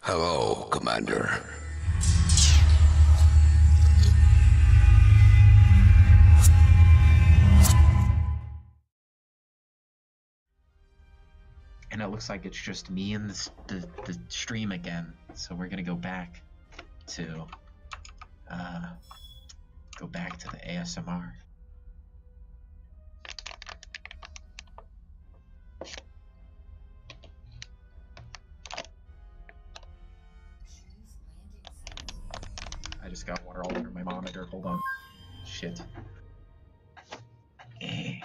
Hello, Commander. And it looks like it's just me and the stream again. So we're gonna go back to the ASMR. I just got water all over my monitor. Hold on. Shit. Alright,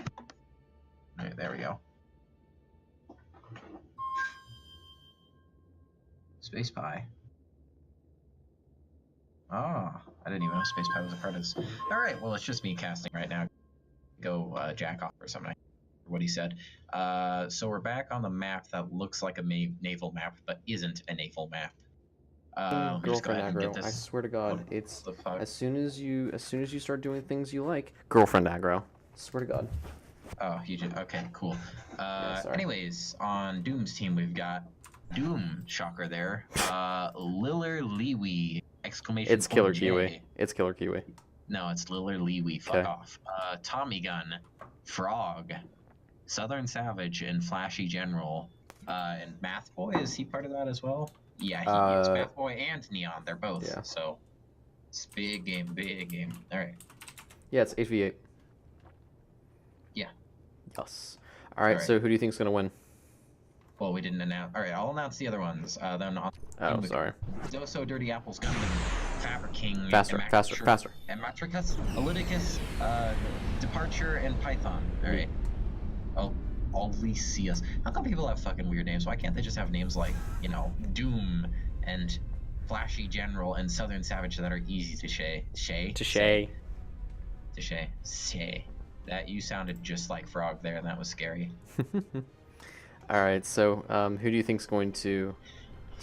there we go. Space Pie. Oh, I didn't even know Space Pie was a part of this. Alright, well, it's just me casting right now. Go jack off or something. What he said. So we're back on the map that looks like a naval map, but isn't a naval map. Girlfriend aggro. I swear to God, it's as soon as you start doing things you like. Girlfriend aggro. Swear to God. Oh, you did. Okay, cool. Yeah, Anyways, on Doom's team we've got Doom, shocker there. Liller Liwi, exclamation It's point Killer J. Kiwi. It's Killer Kiwi. No, it's Liller Liwi. Fuck off. Tommy Gun, Frog, Southern Savage, and Flashy General. And Math Boy, is he part of that as well? Yeah, he is. Math Boy and Neon, they're both. Yeah. So it's big game, big game. All right. Yeah, it's 8v8. Yeah. Yes. All right. So who do you think's gonna win? Well, we didn't announce. All right, I'll announce the other ones. Then Oh, sorry. Doso, Dirty Apples, Gundam, Fabric King, Faster. Amatricus, Olyticus, Departure, and Python. All right. Oh, Alicius. How come people have fucking weird names? Why can't they just have names like, Doom and Flashy General and Southern Savage that are easy to say? Say. That you sounded just like Frog there, and that was scary. All right. So, who do you think's going to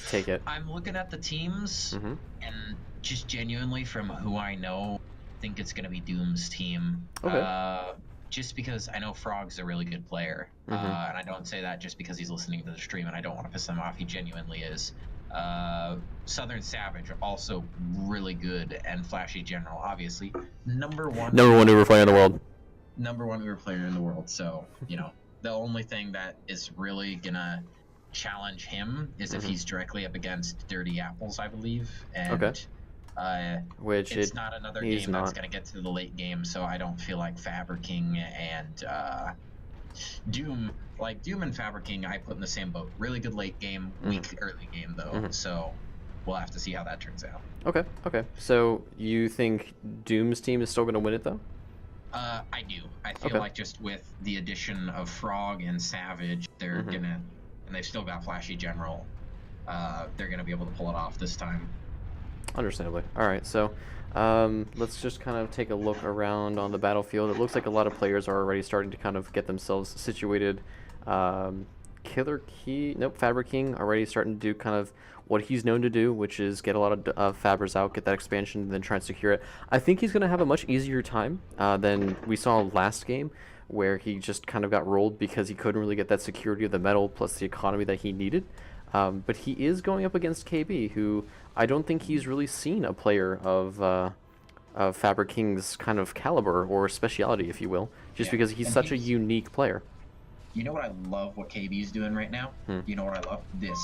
take it? I'm looking at the teams, and just genuinely from who I know, I think it's gonna be Doom's team. Okay. Just because I know Frog's a really good player, and I don't say that just because he's listening to the stream, and I don't want to piss him off. He genuinely is. Southern Savage also really good, and Flashy General obviously number one Uber player in the world. Number one Uber player in the world. So the only thing that is really gonna challenge him is if he's directly up against Dirty Apples, I believe, and which it's not another game that's gonna get to the late game, so I don't feel like Fabric King and Doom and Fabric King I put in the same boat. Really good late game, weak early game though. So we'll have to see how that turns out. Okay. So you think Doom's team is still gonna win it though? I do. I feel like just with the addition of Frog and Savage, they're gonna, and they've still got Flashy General. They're gonna be able to pull it off this time. Understandably. All right, so let's just kind of take a look around on the battlefield. It looks like a lot of players are already starting to kind of get themselves situated. Fabric King already starting to do kind of what he's known to do, which is get a lot of Fabbers out, get that expansion, and then try and secure it. I think he's going to have a much easier time than we saw last game, where he just kind of got rolled because he couldn't really get that security of the metal plus the economy that he needed. But he is going up against KB, who I don't think he's really seen a player of Fabric King's kind of caliber or speciality, if you will, just because he's such a unique player. You know what I love what KB's doing right now? You know what I love? This.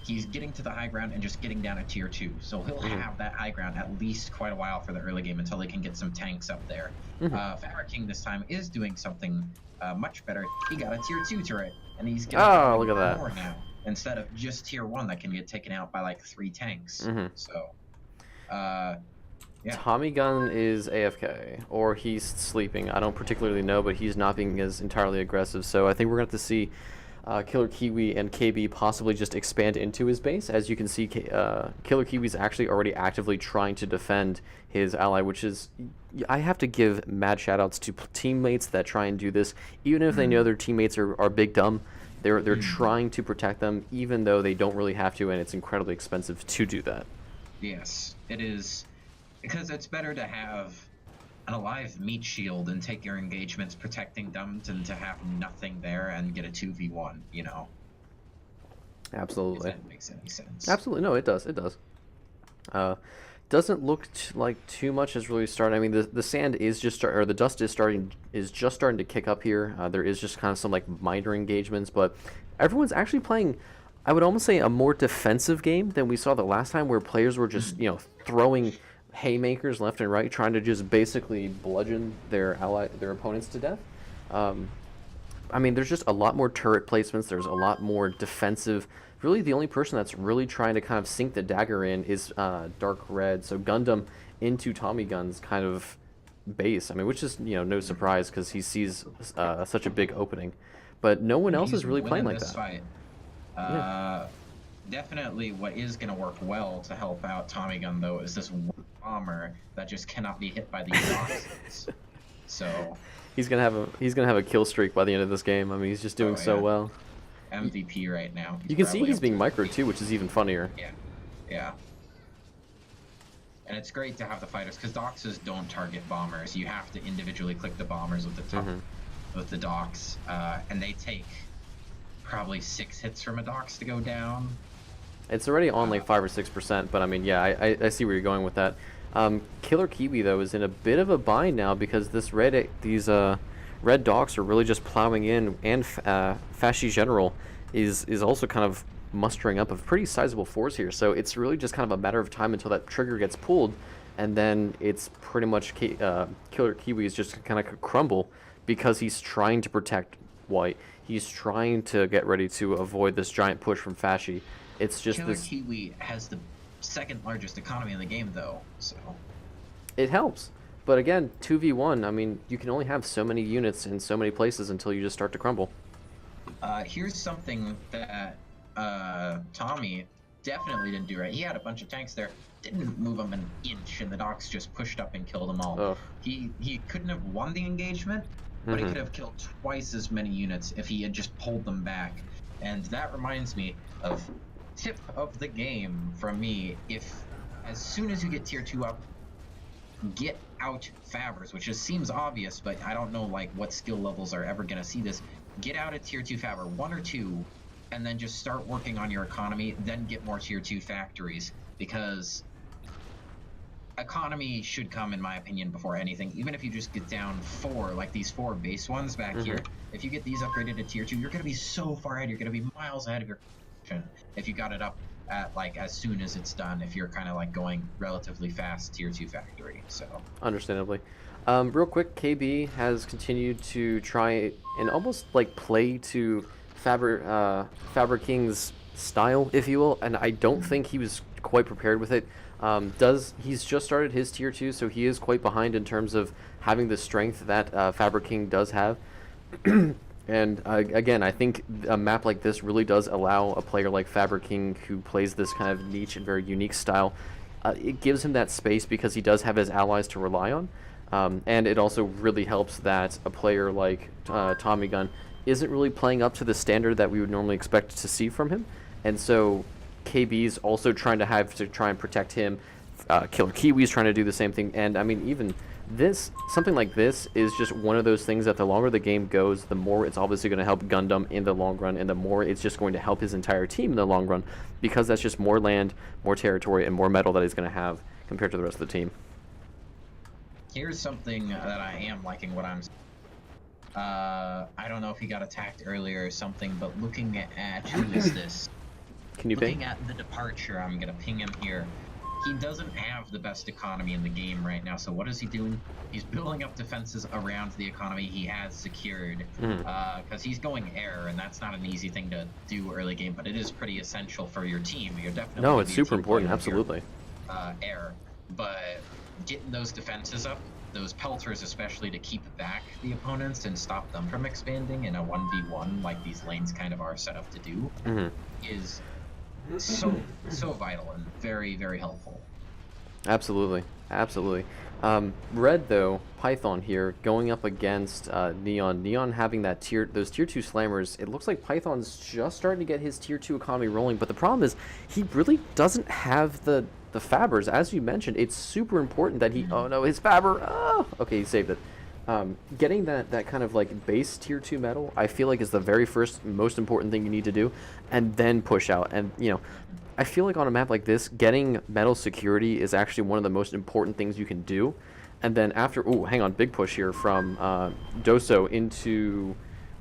He's getting to the high ground and just getting down to tier 2. So he'll have that high ground at least quite a while for the early game until they can get some tanks up there. Fabric King this time is doing something much better. He got a tier 2 turret, and he's getting look at that. More now, instead of just tier 1 that can get taken out by like 3 tanks. So, yeah. Tommy Gun is AFK, or he's sleeping. I don't particularly know, but he's not being as entirely aggressive. So I think we're going to have to see Killer Kiwi and KB possibly just expand into his base. As you can see, Killer Kiwi's actually already actively trying to defend his ally, which is, I have to give mad shoutouts to teammates that try and do this, even if they know their teammates are big dumb. They're trying to protect them, even though they don't really have to, and it's incredibly expensive to do that. Yes, it is, because it's better to have an alive meat shield and take your engagements protecting them than to have nothing there and get a 2v1, If Absolutely. that makes any sense. Absolutely. No, it does. It does. Uh, doesn't look like too much has really started. I mean, the sand is just or the dust is just starting to kick up here. There is just kind of some like minor engagements, but everyone's actually playing. I would almost say a more defensive game than we saw the last time, where players were just throwing haymakers left and right, trying to just basically bludgeon their opponents to death. Um, I mean, there's just a lot more turret placements. There's a lot more defensive. Really, the only person that's really trying to kind of sink the dagger in is Dark Red. So Gundam into Tommy Gun's kind of base. I mean, which is no surprise because he sees such a big opening. But no one else He's is really playing winning like this that. fight. Yeah. Definitely what is going to work well to help out Tommy Gun, though, is this bomber that just cannot be hit by these doxes. So He's gonna have a kill streak by the end of this game. I mean, he's just doing so well. MVP right now. You can see he's being microed too, which is even funnier. Yeah, yeah. And it's great to have the fighters because doxes don't target bombers. You have to individually click the bombers with the top, with the dox, and they take probably 6 hits from a dox to go down. It's already on like 5 or 6%, but I mean, yeah, I see where you're going with that. Killer Kiwi though is in a bit of a bind now because these red dogs are really just plowing in, and Fasci General is also kind of mustering up a pretty sizable force here. So it's really just kind of a matter of time until that trigger gets pulled, and then it's pretty much Killer Kiwi is just kind of crumble because he's trying to protect White. He's trying to get ready to avoid this giant push from Fasci. It's just Killer Kiwi has the second largest economy in the game, though, so it helps. But again, 2v1, I mean, you can only have so many units in so many places until you just start to crumble. Here's something that Tommy definitely didn't do right. He had a bunch of tanks there, didn't move them an inch, and the docs just pushed up and killed them all. Ugh. He couldn't have won the engagement, but he could have killed twice as many units if he had just pulled them back. And that reminds me of tip of the game from me: if as soon as you get tier 2 up, get out Fabbers, which just seems obvious, but I don't know like what skill levels are ever gonna see this. Get out a tier 2 Fabber, 1 or 2, and then just start working on your economy, then get more tier 2 factories, because economy should come, in my opinion, before anything. Even if you just get down 4, like these 4 base ones back here, if you get these upgraded to tier 2, you're gonna be so far ahead, you're gonna be miles ahead of your if you got it up at like as soon as it's done, if you're kind of like going relatively fast tier 2 factory. So understandably. Real quick, KB has continued to try and almost like play to Faber King's style, if you will, and I don't think he was quite prepared with it. He's just started his tier 2, so he is quite behind in terms of having the strength that Faber King does have. And again, I think a map like this really does allow a player like Faber King, who plays this kind of niche and very unique style, it gives him that space because he does have his allies to rely on. And it also really helps that a player like Tommy Gun isn't really playing up to the standard that we would normally expect to see from him. And so KB's also trying to try and protect him. Killer Kiwi's trying to do the same thing. And I mean, even something like this is just one of those things that the longer the game goes, the more it's obviously going to help Gundam in the long run, and the more it's just going to help his entire team in the long run, because that's just more land, more territory, and more metal that he's going to have compared to the rest of the team. Here's something that I am liking what I'm I don't know if he got attacked earlier or something, but looking at who is this? Can you looking ping? at the departure, I'm going to ping him here. He doesn't have the best economy in the game right now, so what is he doing? He's building up defenses around the economy he has secured, because he's going air, and that's not an easy thing to do early game, but it is pretty essential for your team. You're definitely No, it's super important, absolutely. Air, but getting those defenses up, those pelters especially, to keep back the opponents and stop them from expanding in a 1v1 like these lanes kind of are set up to do, is so vital and very, very helpful. Absolutely, absolutely. Red though, Python here going up against Neon. Neon having those tier 2 slammers. It looks like Python's just starting to get his tier 2 economy rolling, but the problem is he really doesn't have the Fabbers. As you mentioned, it's super important that he. Oh no, his Fabber. Oh, okay, he saved it. Getting that kind of like base tier 2 metal, I feel like is the very first most important thing you need to do, and then push out. And you know, I feel like on a map like this, getting metal security is actually one of the most important things you can do. And then after, ooh, hang on, big push here from Doso into,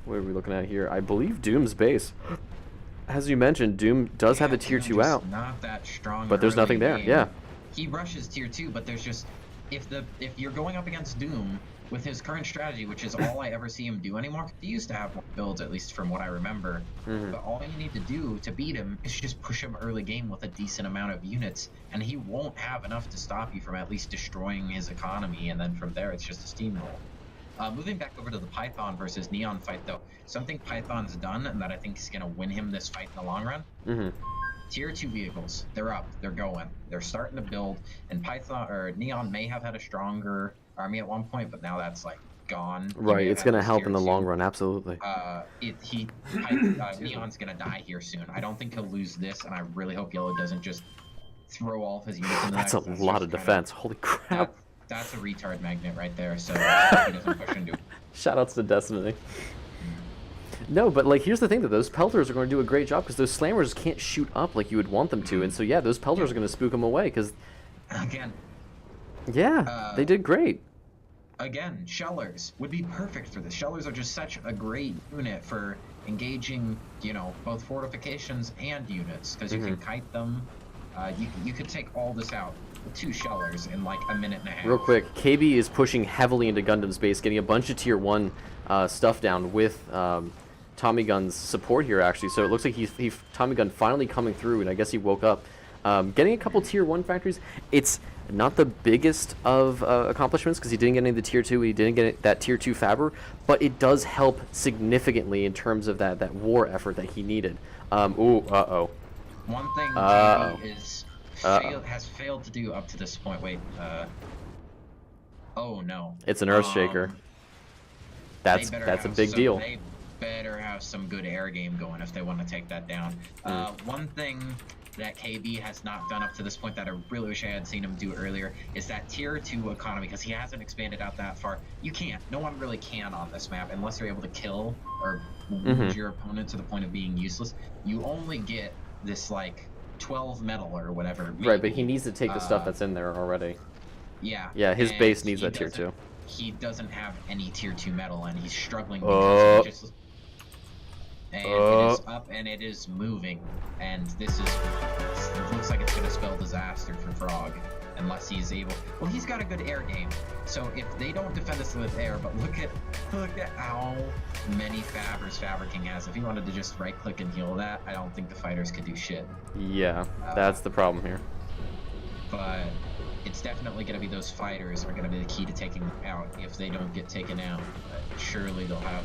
what are we looking at here? I believe Doom's base. As you mentioned, Doom does have the tier 2 out. Not that strong. But there's nothing there. Game. Yeah. He rushes tier 2, but there's just if you're going up against Doom with his current strategy, which is all I ever see him do anymore. He used to have more builds, at least from what I remember. But all you need to do to beat him is just push him early game with a decent amount of units, and he won't have enough to stop you from at least destroying his economy, and then from there it's just a steamroll. Moving back over to the Python versus Neon fight, though, something Python's done and that I think is going to win him this fight in the long run. Tier 2 vehicles, they're up, they're going, they're starting to build, and Python or Neon may have had a stronger army at one point, but now that's like gone. Right, it's going to help in the long run, absolutely. Neon's going to die here soon. I don't think he'll lose this, and I really hope Yellow doesn't just throw all of his units into That's a lot of defense. Holy crap. That's a retard magnet right there, so he doesn't push into it. Shoutouts to Destiny. No, but like here's the thing, that those pelters are going to do a great job because those slammers can't shoot up like you would want them to, and so yeah, those pelters are going to spook them away because again, yeah, they did great. Again, Shellers would be perfect for this. Shellers are just such a great unit for engaging, you know, both fortifications and units because you can kite them. You could take all this out with 2 Shellers in like a minute and a half. Real quick, KB is pushing heavily into Gundam's base, getting a bunch of tier 1 stuff down with Tommy Gun's support here, actually. So it looks like Tommy Gun finally coming through, and I guess he woke up. Getting a couple tier 1 factories. It's not the biggest of accomplishments because he didn't get any of the tier 2, he didn't get that tier 2 Faber, but it does help significantly in terms of that war effort that he needed. Ooh, uh-oh. One thing KB has failed to do up to this point. Wait, oh no. It's an Earthshaker. That's a big deal. They better have some good air game going if they want to take that down. One thing that KB has not done up to this point that I really wish I had seen him do earlier is that tier 2 economy, because he hasn't expanded out that far. You can't. No one really can on this map unless you're able to kill or wound your opponent to the point of being useless. You only get this like 12 metal or whatever. Maybe. Right, but he needs to take the stuff that's in there already. Yeah. Yeah, his base needs that tier 2. He doesn't have any tier 2 metal, and he's struggling because he just... And it is up and it is moving, and this is, it looks like it's going to spell disaster for Frog unless he's able. Well, he's got a good air game, so if they don't defend us with air, but look at how many Fabers Faber King has. If he wanted to just right click and heal that, I don't think the fighters could do shit. Yeah, that's the problem here. But it's definitely going to be those fighters are going to be the key to taking them out if they don't get taken out. But surely they'll have.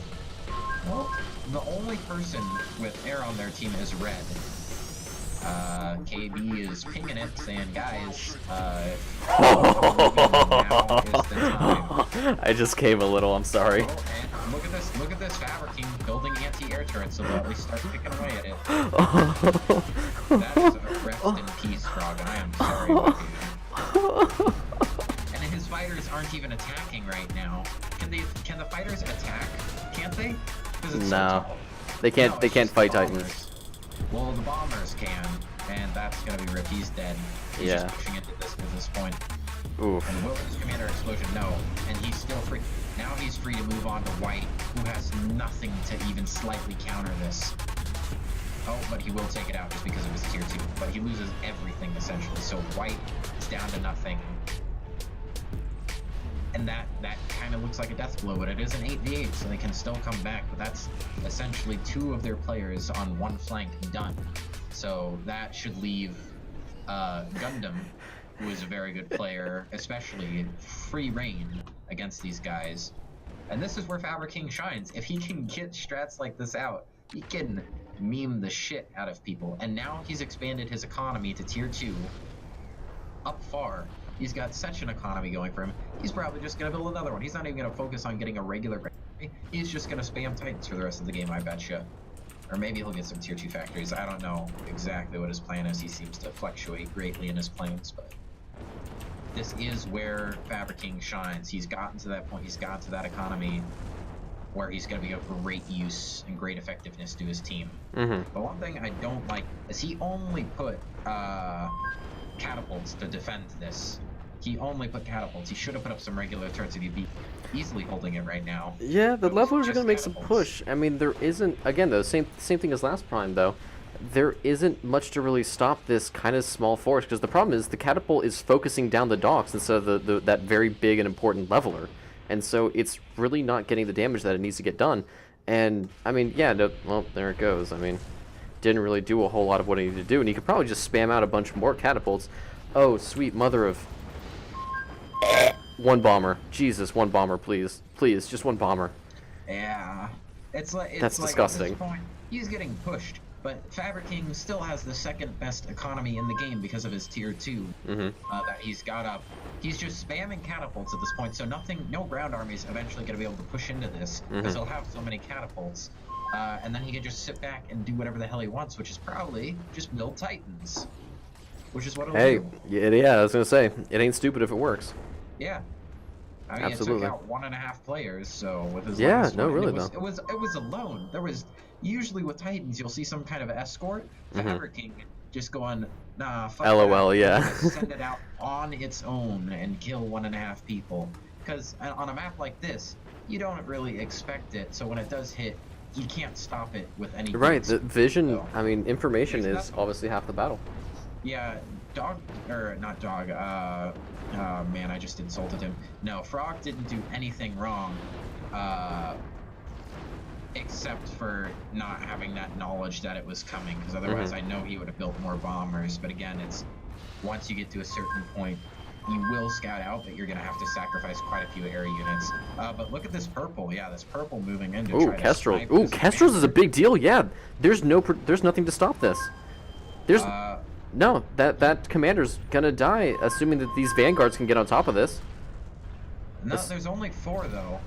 Well, the only person with air on their team is Red. KB is pinging it, saying, guys, now is the time. I just came a little, I'm sorry. Oh, and look at this Faber King building anti-air turrets, so they'll at least start picking away at it. That is a rest in peace, Frog, and I am sorry about you. And his fighters aren't even attacking right now. Can the fighters attack? Can't they? No, they can't. No, they can't fight bombers. Titans. Well, the bombers can, and that's gonna be Rip. He's dead. He's just pushing into this at this point. Oof. And will his commander explosion? No, and he's still free. Now he's free to move on to White, who has nothing to even slightly counter this. Oh, but he will take it out just because of his tier 2. But he loses everything essentially. So White is down to nothing. And that kind of looks like a death blow, but it is an 8v8, so they can still come back. But that's essentially 2 of their players on one flank done. So that should leave Gundam, who is a very good player, especially free reign against these guys. And this is where Faber King shines. If he can get strats like this out, he can meme the shit out of people. And now he's expanded his economy to tier 2 up far. He's got such an economy going for him. He's probably just going to build another one. He's not even going to focus on getting a regular. He's just going to spam Titans for the rest of the game, I betcha. Or maybe he'll get some tier 2 factories. I don't know exactly what his plan is. He seems to fluctuate greatly in his plans, but this is where Fabric King shines. He's gotten to that point. He's gotten to that economy where he's going to be of great use and great effectiveness to his team. But one thing I don't like is he only put catapults to defend this. He only put catapults. He should have put up some regular turrets if he'd be easily holding it right now. Yeah, the levelers are going to make some catapults. push. I mean, there isn't, again, though, same thing as last Prime, though. There isn't much to really stop this kind of small force, because the problem is the catapult is focusing down the docks instead of that very big and important leveler. And so it's really not getting the damage that it needs to get done. And, I mean, yeah, no, well, there it goes. I mean, didn't really do a whole lot of what it needed to do, and he could probably just spam out a bunch more catapults. Oh, sweet mother of... One bomber. Jesus, one bomber, please. Please, just one bomber. Yeah. It's like That's disgusting. At this point, he's getting pushed, but Fabric King still has the second best economy in the game because of his tier 2 that he's got up. He's just spamming catapults at this point, so no ground army is eventually going to be able to push into this because he'll have so many catapults. And then he can just sit back and do whatever the hell he wants, which is probably just build Titans. Which is what it'll do. Yeah, I was going to say, it ain't stupid if it works. Yeah. I mean, Absolutely. it took out 1.5 players, so with his it was alone. There was usually with Titans, you'll see some kind of escort. Fabric King just going, nah, fuck LOL, that. yeah. Send it out on its own and kill 1.5 people. Because on a map like this, you don't really expect it. So when it does hit, you can't stop it with any. Right. The vision. I mean, information is obviously half the battle. Yeah, not dog. Man, I just insulted him. No, Frog didn't do anything wrong, except for not having that knowledge that it was coming, because otherwise I know he would have built more bombers. But again, it's once you get to a certain point, you will scout out that you're going to have to sacrifice quite a few air units. But look at this purple. Yeah, this purple moving in to try to Kestrel. snipe Ooh, this Kestrel's is a big deal. Yeah, there's nothing to stop this. There's no, that commander's gonna die, assuming that these vanguards can get on top of this. No, there's only 4 though.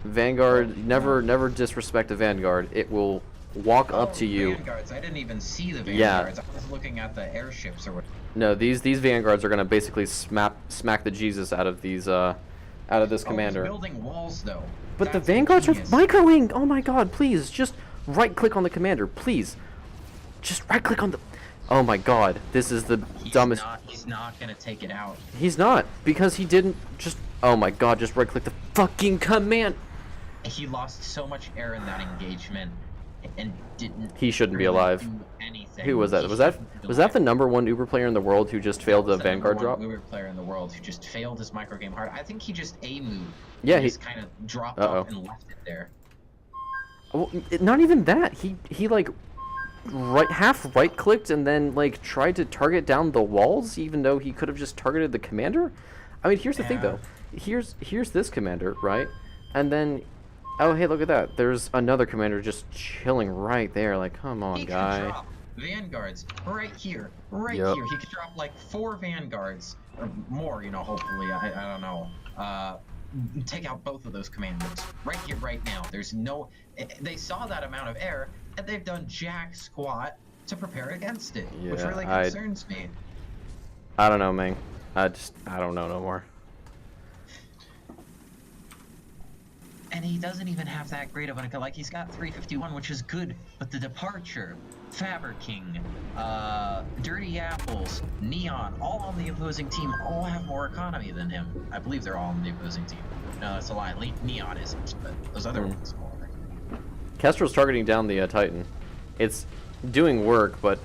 Vanguard, never disrespect a vanguard. It will walk up to you. Vanguards. I didn't even see the vanguards. I was looking at the airships or what. No, these vanguards are gonna basically smack the Jesus out of these out of this commander. He's building walls though. But the vanguards are microing. Oh my god! Please, just right click on the commander, please. Just right click on the. Oh my god, this is the dumbest. He's not gonna take it out. He's not, because he didn't just. Oh my god, just right click the fucking command. He lost so much air in that engagement and didn't. He shouldn't be alive. Do anything. Who was that? Was that the #1 Uber player in the world who just failed the Vanguard drop? Uber player in the world who just failed his micro game hard. I think he just moved. Yeah, he just kind of dropped off and left it there. Well, not even that. He like half right clicked and then like tried to target down the walls, even though he could have just targeted the commander. I mean, here's the thing though. Here's this commander, right? And then, oh hey, look at that. There's another commander just chilling right there. Like, come on, guy. Could drop vanguards right here, here. He could drop like 4 vanguards or more. You know, hopefully. I don't know. Take out both of those commanders right here, right now. There's no. They saw that amount of air, and they've done jack squat to prepare against it, which really concerns me. I don't know, man. I don't know no more. And he doesn't even have that great of an like. He's got 351, which is good, but the departure, Fabric King, Dirty Apples, Neon, all on the opposing team, all have more economy than him. I believe they're all on the opposing team. No, that's a lie. Neon isn't, but those other ones are. Kestrel's targeting down the Titan. It's doing work, but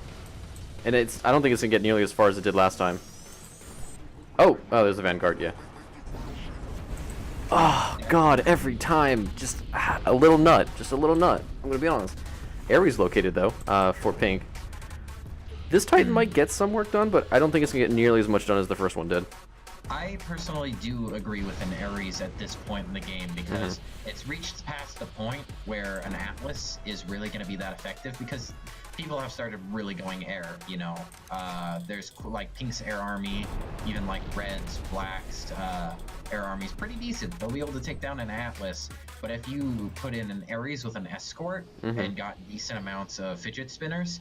I don't think it's gonna get nearly as far as it did last time. Oh, there's a Vanguard, yeah. Oh god, every time, just a little nut, I'm gonna be honest. Ares located though, for pink. This Titan might get some work done, but I don't think it's gonna get nearly as much done as the first one did. I personally do agree with an Ares at this point in the game, because it's reached past the point where an Atlas is really going to be that effective, because people have started really going air, you know. There's like Pink's air army, even like Red's, Black's air army's pretty decent. They'll be able to take down an Atlas, but if you put in an Ares with an escort and got decent amounts of fidget spinners,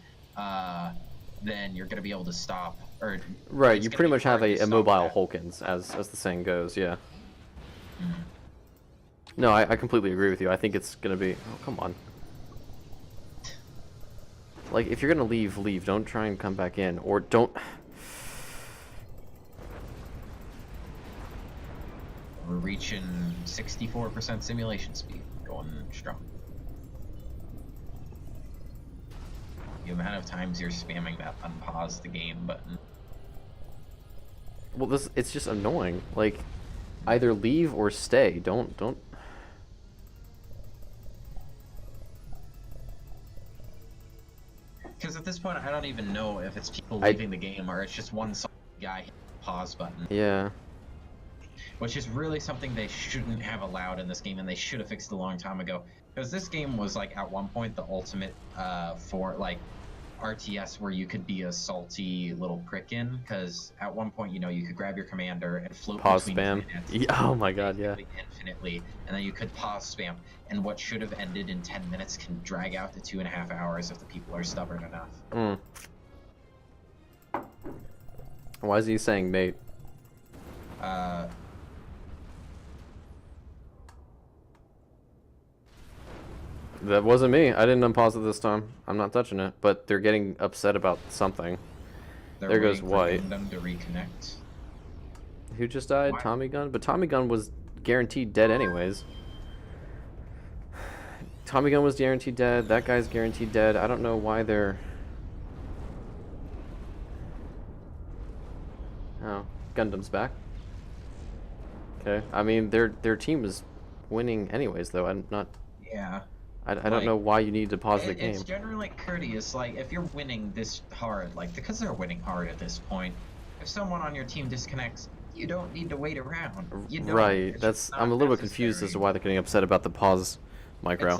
then you're going to be able to stop or Right, you pretty much have a mobile that. Hulkins, as the saying goes, yeah. No, I completely agree with you. I think it's gonna be... Oh, come on. Like, if you're gonna leave, leave. Don't try and come back in. Or don't... We're reaching 64% simulation speed. Going strong. The amount of times you're spamming that unpause the game button. Well, it's just annoying. Like, either leave or stay. Don't... Because at this point, I don't even know if it's people leaving the game or it's just one guy hitting the pause button. Yeah. Which is really something they shouldn't have allowed in this game, and they should have fixed a long time ago. Because this game was, like, at one point the ultimate for, like, RTS where you could be a salty little prickin. Because at one point, you know, you could grab your commander and float pause between spam. planets, Oh my god, yeah. infinitely, and then you could pause spam. And what should have ended in 10 minutes can drag out to 2.5 hours if the people are stubborn enough. Why is he saying mate? That wasn't me. I didn't unpause it this time. I'm not touching it. But they're getting upset about something. There goes White. Them to reconnect. Who just died? Why? Tommy Gun? But Tommy Gun was guaranteed dead anyways. Tommy Gun was guaranteed dead. That guy's guaranteed dead. I don't know why they're... Oh, Gundam's back. Okay. I mean, their team is winning anyways, though. I'm not... Yeah. I don't know why you need to pause the game. It's generally courteous. Like, if you're winning this hard, like, because they're winning hard at this point, if someone on your team disconnects, you don't need to wait around. You don't. Right. I'm a little bit confused as to why they're getting upset about the pause micro.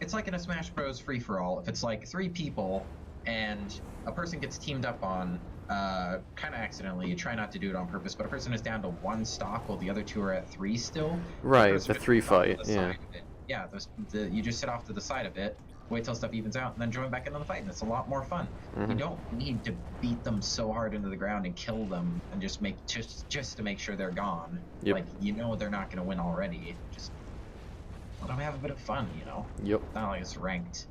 It's like in a Smash Bros. Free-for-all. If it's like 3 people and a person gets teamed up on, kind of accidentally, you try not to do it on purpose, but a person is down to 1 stock while the other 2 are at 3 still. Right, the 3 fight, yeah. Yeah, you just sit off to the side of it, wait till stuff evens out, and then join back into the fight, and it's a lot more fun. You don't need to beat them so hard into the ground and kill them and just to make sure they're gone. Yep. Like, you know they're not going to win already. Just let them have a bit of fun, you know? Yep. It's not like it's ranked.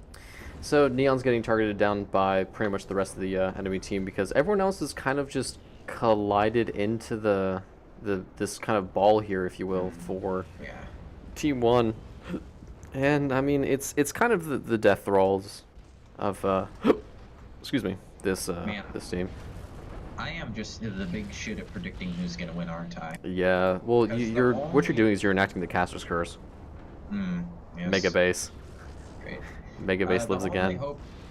So Neon's getting targeted down by pretty much the rest of the enemy team because everyone else is kind of just collided into this kind of ball here, if you will, for Team 1. And I mean, it's kind of the death thralls of excuse me, this team. I am just the big shit at predicting who's gonna win, aren't I? Yeah. Well, what you're doing is you're enacting the caster's curse. Yes. Mega base. Great. Mega base lives again.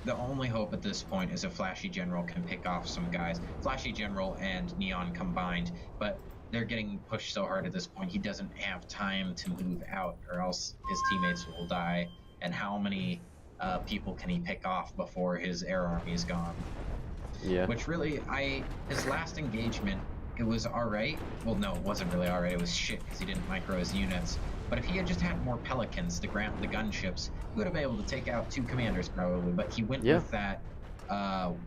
The only hope at this point is a Flashy General can pick off some guys. Flashy General and Neon combined, but they're getting pushed so hard at this point, he doesn't have time to move out, or else his teammates will die. And how many people can he pick off before his air army is gone? Yeah. Which really, his last engagement, it was alright. Well, no, it wasn't really alright. It was shit because he didn't micro his units. But if he had just had more Pelicans to ground the gunships, he would have been able to take out 2 commanders probably. But he went with that,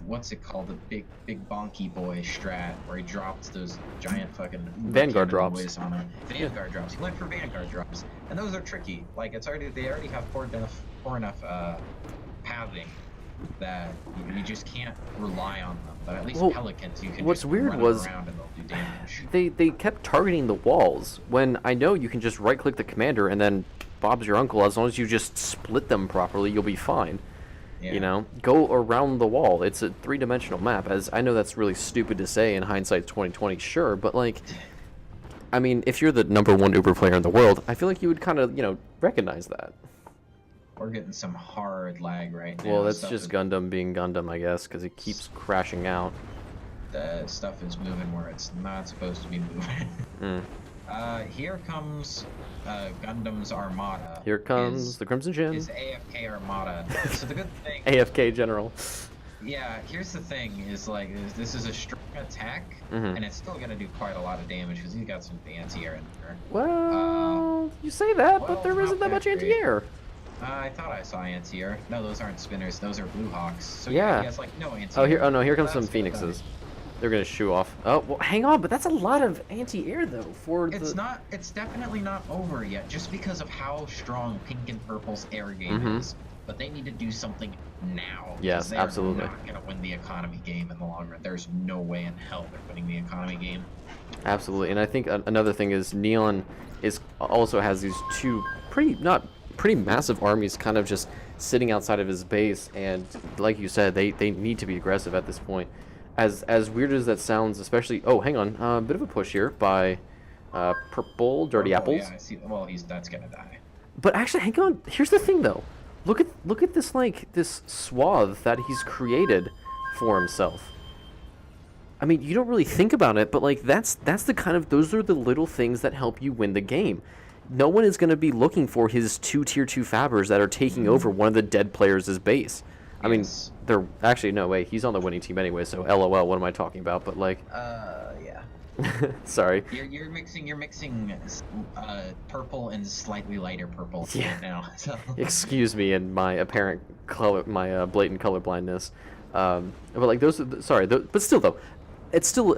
what's it called, the big bonky boy strat, where he dropped those giant fucking Vanguard drops on him. Vanguard drops. He went for Vanguard drops, and those are tricky. Like, they already have poor enough pathing that you just can't rely on them. But at least Pelicans, you can what's just weird run was around and they'll do damage. They kept targeting the walls when I know you can just right click the commander and then Bob's your uncle. As long as you just split them properly, you'll be fine. Yeah. You know, go around the wall. It's a 3-dimensional map. As I know that's really stupid to say in hindsight 2020, sure, but like, I mean, if you're the #1 Uber player in the world, I feel like you would kind of, recognize that. We're getting some hard lag right now. Well, that's just Gundam being Gundam, I guess, because it keeps crashing out. The stuff is moving where it's not supposed to be moving. Here comes Gundam's Armada. Here comes the Crimson Chin. His AFK Armada. So the good thing... AFK General. Yeah, here's the thing, this is a strong attack, and it's still going to do quite a lot of damage, because he's got some anti-air in there. Well, you say that, but there isn't that much anti-air. I thought I saw anti-air. No, those aren't spinners, those are Blue Hawks. So yeah, he has, like, no anti-air. Oh, no, here comes some Phoenixes. They're gonna shoo off. Oh, well, hang on, but that's a lot of anti-air though for It's not. It's definitely not over yet, just because of how strong Pink and Purple's air game is. But they need to do something now. Yes, absolutely. They're not gonna win the economy game in the long run. There's no way in hell they're winning the economy game. Absolutely, and I think another thing is Neon also has these two pretty massive armies kind of just sitting outside of his base, and like you said, they need to be aggressive at this point. As weird as that sounds, especially hang on, a bit of a push here by Purple Dirty Apples. Yeah, I see. Well, that's gonna die. But actually, hang on. Here's the thing, though. Look at this this swath that he's created for himself. I mean, you don't really think about it, but like that's the kind of those are the little things that help you win the game. No one is going to be looking for his 2 tier 2 fabbers that are taking over one of the dead players' base. I mean, they're actually no way. He's on the winning team anyway, so LOL. What am I talking about? But like, yeah. Sorry. You're mixing purple and slightly lighter purple right now. So. Excuse me and my apparent color, my blatant colorblindness. But like those, but still though, it's still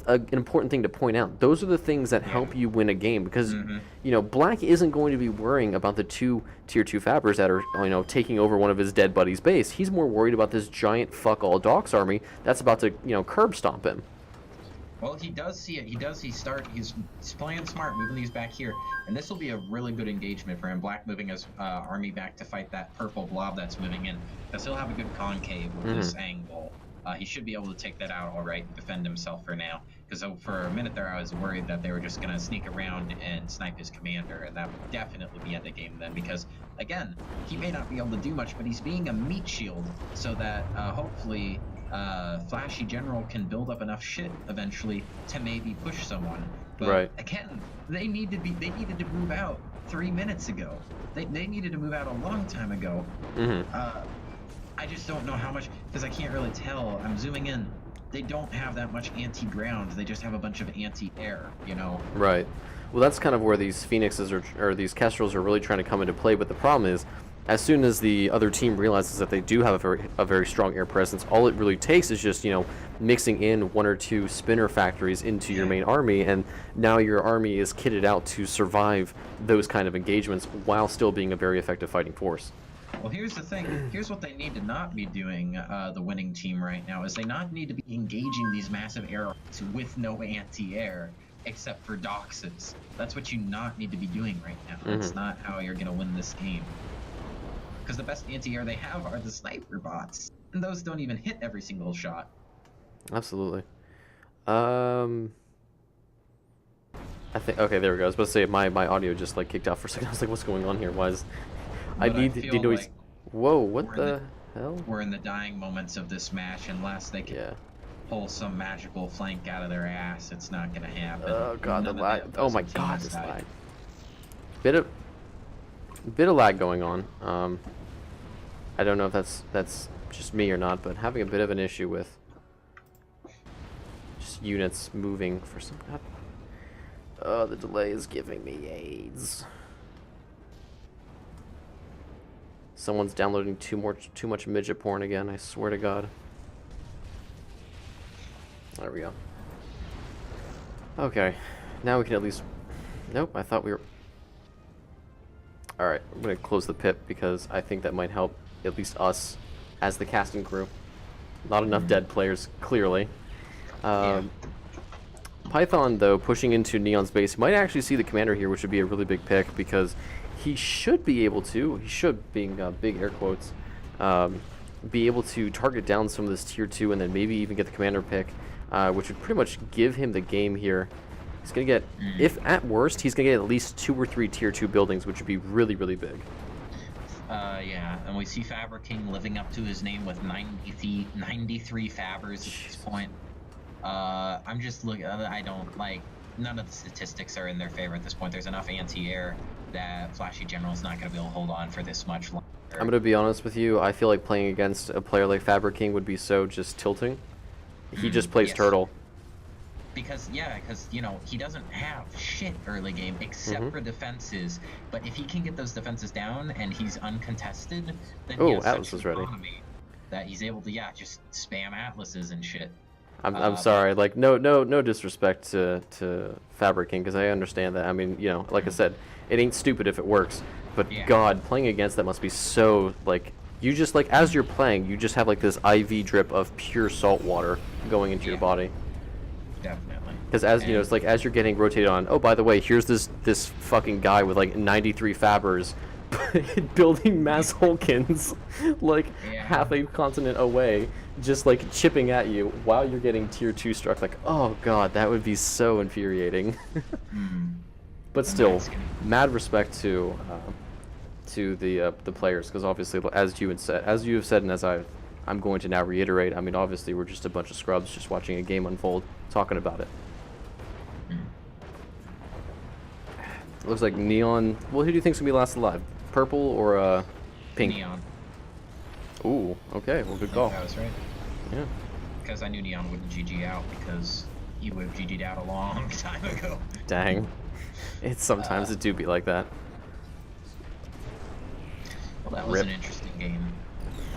an important thing to point out. Those are the things that help you win a game because you know Black isn't going to be worrying about the 2 tier 2 fabbers that are taking over one of his dead buddies' base. He's more worried about this giant fuck all dogs army that's about to curb stomp him. Well, he does see it. He's playing smart, moving these back here, and this will be a really good engagement for him. Black moving his army back to fight that purple blob that's moving in, because he'll have a good concave with this angle. He should be able to take that out all right, defend himself for now. Because for a minute there, I was worried that they were just going to sneak around and snipe his commander, and that would definitely be end the game then. Because, again, he may not be able to do much, but he's being a meat shield, so that hopefully Flashy General can build up enough shit eventually to maybe push someone. But again, they needed to move out 3 minutes ago. They needed to move out a long time ago. I just don't know how much, because I can't really tell. I'm zooming in. They don't have that much anti-ground. They just have a bunch of anti-air, Right. Well, that's kind of where these Phoenixes or these Kestrels are really trying to come into play. But the problem is, as soon as the other team realizes that they do have a very strong air presence, all it really takes is just, mixing in 1 or 2 spinner factories into your main army, and now your army is kitted out to survive those kind of engagements while still being a very effective fighting force. Well, here's the thing. Here's what they need to not be doing, the winning team right now, is they not need to be engaging these massive air armies with no anti-air, except for doxes. That's what you not need to be doing right now. That's not how you're going to win this game. Because the best anti-air they have are the sniper bots, and those don't even hit every single shot. Absolutely. I think, okay, there we go. I was about to say, my audio just, kicked out for a second. I was like, what's going on here? Why is... I need to know. Whoa! What the hell? We're in the dying moments of this match. Unless they can pull some magical flank out of their ass, it's not gonna happen. Oh god, the lag! Oh my god, this lag. Bit of lag going on. I don't know if that's just me or not, but having a bit of an issue with just units moving for some. Oh, the delay is giving me AIDS. Someone's downloading too much midget porn again, I swear to God. There we go. Okay. Now we can at least... Nope, I thought we were... Alright, I'm going to close the pip because I think that might help at least us as the casting crew. Not enough dead players, clearly. Python, though, pushing into Neon's base, might actually see the commander here, which would be a really big pick because... He should be able to, being big air quotes, be able to target down some of this tier 2 and then maybe even get the commander pick, which would pretty much give him the game here. He's going to get, if at worst, he's going to get at least 2 or 3 tier 2 buildings, which would be really, really big. Yeah, and we see Fabric King living up to his name with 93 Fabbers at this point. I'm just looking, I don't, none of the statistics are in their favor at this point. There's enough anti-air that Flashy General's not going to be able to hold on for this much longer. I'm going to be honest with you. I feel like playing against a player like Fabric King would be so just tilting. He just plays Turtle. Because, he doesn't have shit early game except for defenses. But if he can get those defenses down and he's uncontested, then he has Atlas such is ready. That he's able to, just spam Atlases and shit. I'm sorry. Like no disrespect to Fabric King, because I understand that. I mean, you know, like I said, it ain't stupid if it works. But yeah. God, playing against that must be so like you just like as you're playing, you just have like this IV drip of pure salt water going into your body. Definitely. Because as you know, it's like as you're getting rotated on. Oh, by the way, here's this fucking guy with like 93 Fabbers building mass Hulkins like half a continent away, just like chipping at you while you're getting tier 2 struck. Like, oh god, that would be so infuriating. But still, mad respect to the players, because obviously, as you have said, and as I'm going to now reiterate, I mean, obviously we're just a bunch of scrubs just watching a game unfold, talking about it. It looks like Neon. Well, who do you think's gonna be last alive? Purple or pink? Neon. Ooh, okay. Well, good call. That was right. Yeah. Because I knew Neon wouldn't GG out, because he would have GG'd out a long time ago. Dang. It's sometimes it do be like that. Well, that was an interesting game.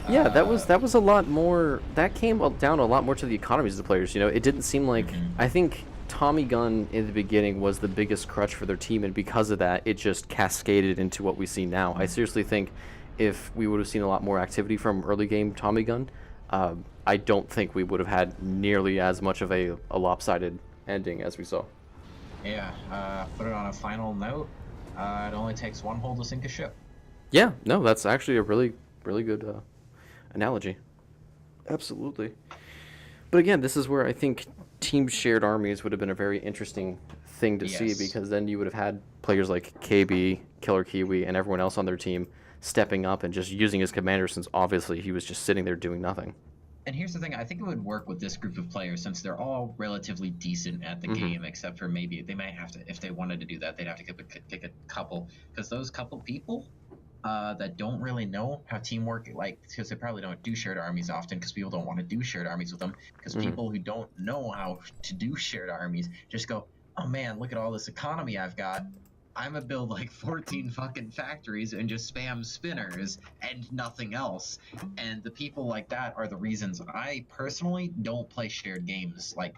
Yeah, that was a lot more. That came down a lot more to the economies of the players. You know, it didn't seem like. I think Tommy Gun in the beginning was the biggest crutch for their team, and because of that, it just cascaded into what we see now. I seriously think if we would have seen a lot more activity from early game Tommy Gun, I don't think we would have had nearly as much of a lopsided ending as we saw. Yeah, put it on a final note. It only takes one hole to sink a ship. Yeah, no, that's actually a really good analogy. Absolutely. But again, this is where I think team shared armies would have been a very interesting thing to see, because then you would have had players like KB, Killer Kiwi, and everyone else on their team stepping up and just using his commander, since obviously he was just sitting there doing nothing. And here's the thing, I think it would work with this group of players, since they're all relatively decent at the game, except for maybe they might have to, if they wanted to do that, they'd have to pick a couple, because those couple people that don't really know how teamwork, like, because they probably don't do shared armies often, because people don't want to do shared armies with them, because people who don't know how to do shared armies just go, oh man, look at all this economy I've got. I'm gonna build like 14 fucking factories and just spam spinners and nothing else. And the people like that are the reasons I personally don't play shared games. Like,